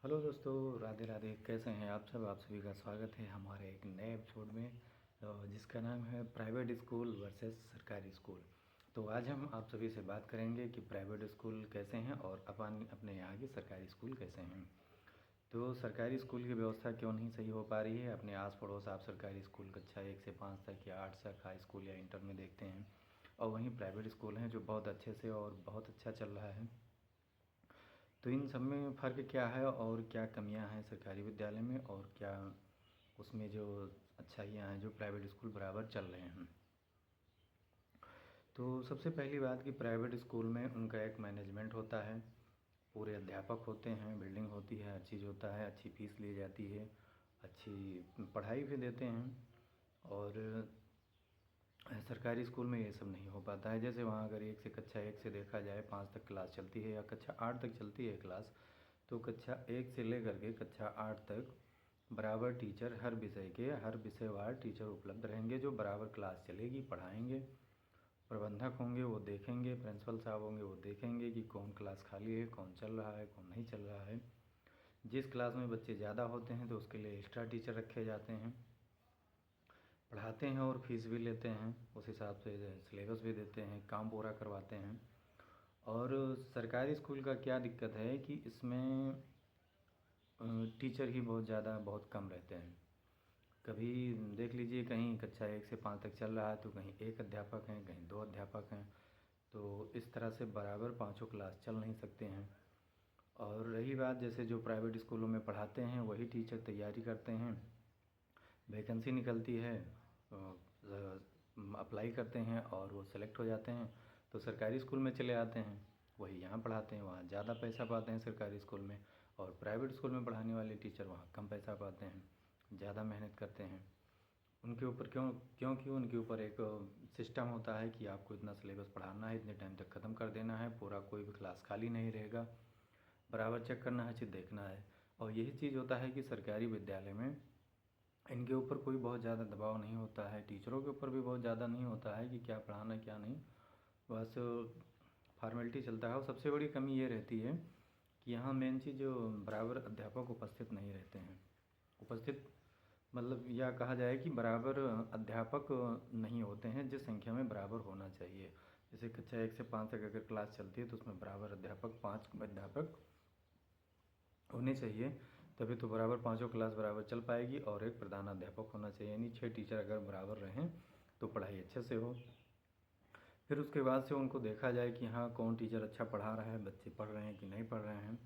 Hello दोस्तों, राधे राधे। कैसे हैं आप सब? आप सभी का स्वागत है हमारे एक नए एपिसोड में, जिसका नाम है प्राइवेट स्कूल वर्सेस सरकारी स्कूल। तो आज हम आप सभी से बात करेंगे कि प्राइवेट स्कूल कैसे हैं और अपन अपने यहाँ के सरकारी स्कूल कैसे हैं। तो सरकारी स्कूल की व्यवस्था क्यों नहीं सही हो पा रही है। अपने आस पड़ोस आप सरकारी स्कूल कक्षा 1 से 5 तक या 8 तक हाई स्कूल या इंटर में देखते हैं, और वहीं प्राइवेट स्कूल हैं जो बहुत अच्छे से और बहुत अच्छा चल रहा है। तो इन सब में फ़र्क क्या है और क्या कमियां हैं सरकारी विद्यालय में, और क्या उसमें जो अच्छाइयाँ हैं जो प्राइवेट स्कूल बराबर चल रहे हैं। तो सबसे पहली बात कि प्राइवेट स्कूल में उनका एक मैनेजमेंट होता है, पूरे अध्यापक होते हैं, बिल्डिंग होती है, हर चीज़ होता है, अच्छी फीस ली जाती है, अच्छी पढ़ाई भी देते हैं। और सरकारी स्कूल में ये सब नहीं हो पाता है। जैसे वहाँ अगर कक्षा एक से देखा जाए 5 तक क्लास चलती है या कक्षा 8 तक चलती है क्लास, तो कक्षा 1 से लेकर के कक्षा 8 तक बराबर टीचर, हर विषयवार टीचर उपलब्ध रहेंगे जो बराबर क्लास चलेगी, पढ़ाएंगे। प्रबंधक होंगे वो देखेंगे, प्रिंसिपल साहब होंगे वो देखेंगे कि कौन क्लास खाली है, कौन चल रहा है, कौन नहीं चल रहा है। जिस क्लास में बच्चे ज़्यादा होते हैं तो उसके लिए एक्स्ट्रा टीचर रखे जाते हैं, पढ़ाते हैं और फीस भी लेते हैं, उस हिसाब से सिलेबस भी देते हैं, काम पूरा करवाते हैं। और सरकारी स्कूल का क्या दिक्कत है कि इसमें टीचर ही बहुत कम रहते हैं। कभी देख लीजिए, कहीं कक्षा 1 से 5 तक चल रहा है तो कहीं एक अध्यापक हैं, कहीं 2 अध्यापक हैं। तो इस तरह से बराबर पाँचों क्लास चल नहीं सकते हैं। और रही बात, जैसे जो प्राइवेट स्कूलों में पढ़ाते हैं वही टीचर तैयारी करते हैं, वैकेंसी निकलती है, अप्लाई करते हैं और वो सेलेक्ट हो जाते हैं, तो सरकारी स्कूल में चले आते हैं, वही यहाँ पढ़ाते हैं। वहाँ ज़्यादा पैसा पाते हैं सरकारी स्कूल में, और प्राइवेट स्कूल में पढ़ाने वाले टीचर वहाँ कम पैसा पाते हैं, ज़्यादा मेहनत करते हैं। उनके ऊपर क्योंकि उनके ऊपर एक सिस्टम होता है कि आपको इतना सिलेबस पढ़ाना है, इतने टाइम तक ख़त्म कर देना है, पूरा कोई भी क्लास खाली नहीं रहेगा, बराबर चेक करना है, चीज़ देखना है। और यही चीज़ होता है कि सरकारी विद्यालय में इनके ऊपर कोई बहुत ज़्यादा दबाव नहीं होता है, टीचरों के ऊपर भी बहुत ज़्यादा नहीं होता है कि क्या पढ़ाना है क्या नहीं, बस फॉर्मेलिटी चलता है। और सबसे बड़ी कमी ये रहती है कि यहाँ मेन चीज़ जो बराबर अध्यापक उपस्थित नहीं रहते हैं। उपस्थित मतलब यह कहा जाए कि बराबर अध्यापक नहीं होते हैं जिस संख्या में बराबर होना चाहिए। जैसे कक्षा 1 से 5 तक अगर क्लास चलती है तो उसमें बराबर अध्यापक 5 अध्यापक होने चाहिए, तभी तो बराबर पाँचों क्लास बराबर चल पाएगी। और एक प्रधान अध्यापक होना चाहिए, यानी 6 टीचर अगर बराबर रहें तो पढ़ाई अच्छे से हो। फिर उसके बाद से उनको देखा जाए कि हाँ कौन टीचर अच्छा पढ़ा रहा है, बच्चे पढ़ रहे हैं कि नहीं पढ़ रहे हैं।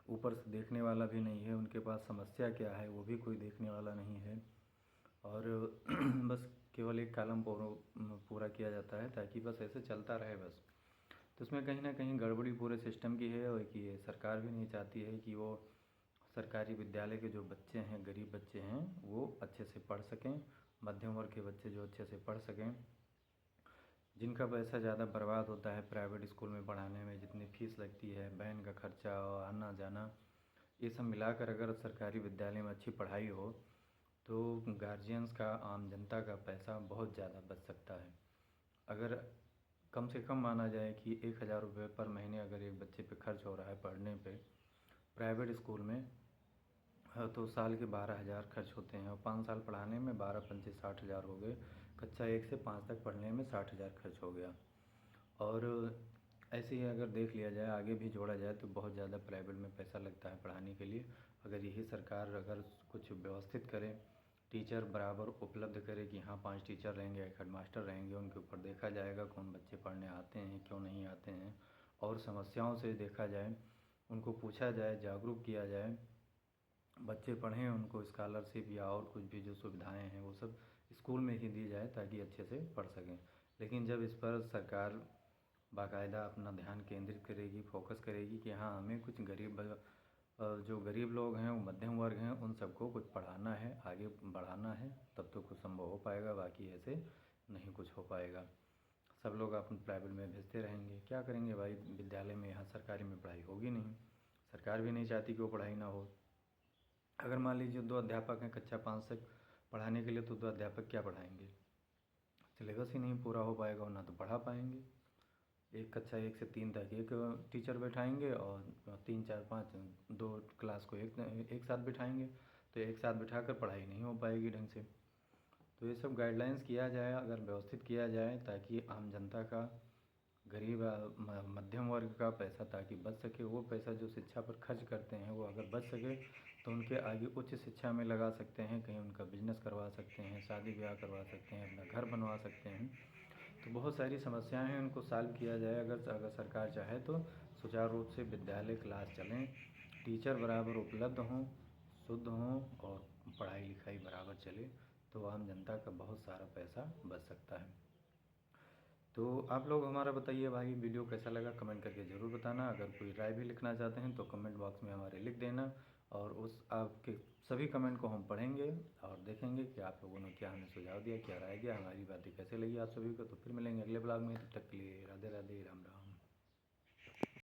ऊपर से देखने वाला भी नहीं है, उनके पास समस्या क्या है वो भी कोई देखने वाला नहीं है। और बस केवल एक कॉलम पूरा किया जाता है ताकि बस ऐसे चलता रहे बस। तो उसमें कहीं ना कहीं गड़बड़ी पूरे सिस्टम की है, और कि ये सरकार भी नहीं चाहती है कि वो सरकारी विद्यालय के जो बच्चे हैं, गरीब बच्चे हैं, वो अच्छे से पढ़ सकें, मध्यम वर्ग के बच्चे जो अच्छे से पढ़ सकें। जिनका पैसा ज़्यादा बर्बाद होता है प्राइवेट स्कूल में पढ़ाने में, जितनी फ़ीस लगती है, वैन का खर्चा और आना जाना, ये सब मिलाकर अगर सरकारी विद्यालय में अच्छी पढ़ाई हो तो गार्जियंस का, आम जनता का पैसा बहुत ज़्यादा बच सकता है। अगर कम से कम माना जाए कि 1,000 रुपये पर महीने अगर एक बच्चे पे खर्च हो रहा है पढ़ने पे प्राइवेट स्कूल में, हाँ, तो साल के 12,000 खर्च होते हैं, और 5 साल पढ़ाने में 12 पंचे 60,000 हो गए। कक्षा 1 से 5 तक पढ़ने में 60,000 खर्च हो गया। और ऐसे ही अगर देख लिया जाए, आगे भी जोड़ा जाए, तो बहुत ज़्यादा प्राइवेट में पैसा लगता है पढ़ाने के लिए। अगर यही सरकार अगर कुछ व्यवस्थित करे, टीचर बराबर उपलब्ध करे कि हाँ 5 टीचर रहेंगे, एक हेड मास्टर रहेंगे, उनके ऊपर देखा जाएगा कौन बच्चे पढ़ने आते हैं क्यों नहीं आते हैं, और समस्याओं से देखा जाए, उनको पूछा जाए, जागरूक किया जाए, बच्चे पढ़ें, उनको स्कॉलरशिप या और कुछ भी जो सुविधाएं हैं वो सब स्कूल में ही दी जाए ताकि अच्छे से पढ़ सकें। लेकिन जब इस पर सरकार बाकायदा अपना ध्यान केंद्रित करेगी, फोकस करेगी कि हाँ हमें कुछ जो गरीब लोग हैं, वो मध्यम वर्ग हैं, उन सबको कुछ पढ़ाना है, आगे बढ़ाना है, तब तो कुछ संभव हो पाएगा, बाकी ऐसे नहीं कुछ हो पाएगा। सब लोग अपन प्राइवेट में भेजते रहेंगे, क्या करेंगे भाई, विद्यालय में यहाँ सरकारी में पढ़ाई होगी नहीं। सरकार भी नहीं चाहती कि वो पढ़ाई ना हो। अगर मान लीजिए 2 अध्यापक हैं कक्षा 5 तक पढ़ाने के लिए, तो 2 अध्यापक क्या पढ़ाएंगे, सिलेबस ही नहीं पूरा हो पाएगा और ना तो पढ़ा पाएंगे। एक कक्षा 1 से 3 तक एक टीचर बैठाएंगे और 3 4 5 2 क्लास को एक साथ बिठाएंगे, तो एक साथ बिठाकर पढ़ाई नहीं हो पाएगी ढंग से। तो ये सब गाइडलाइंस किया जाए, अगर व्यवस्थित किया जाए, ताकि आम जनता का, गरीब मध्यम वर्ग का पैसा ताकि बच सके। वो पैसा जो शिक्षा पर खर्च करते हैं वो अगर बच सके तो उनके आगे उच्च शिक्षा में लगा सकते हैं, कहीं उनका बिजनेस करवा सकते हैं, शादी ब्याह करवा सकते हैं, अपना घर बनवा सकते हैं। तो बहुत सारी समस्याएं हैं, उनको सॉल्व किया जाए अगर सरकार चाहे तो सुचारू रूप से विद्यालय क्लास चलें, टीचर बराबर उपलब्ध हों, शुद्ध हों और पढ़ाई लिखाई बराबर चले, तो आम जनता का बहुत सारा पैसा बच सकता है। तो आप लोग हमारा बताइए भाई, वीडियो कैसा लगा कमेंट करके ज़रूर बताना। अगर कोई राय भी लिखना चाहते हैं तो कमेंट बॉक्स में हमारे लिख देना, और उस आपके सभी कमेंट को हम पढ़ेंगे और देखेंगे कि आप लोगों ने क्या हमें सुझाव दिया, क्या राय दिया, हमारी बातें कैसे लगी आप सभी को। तो फिर मिलेंगे अगले ब्लॉग में, तब तक के लिए राधे राधे, राम राम।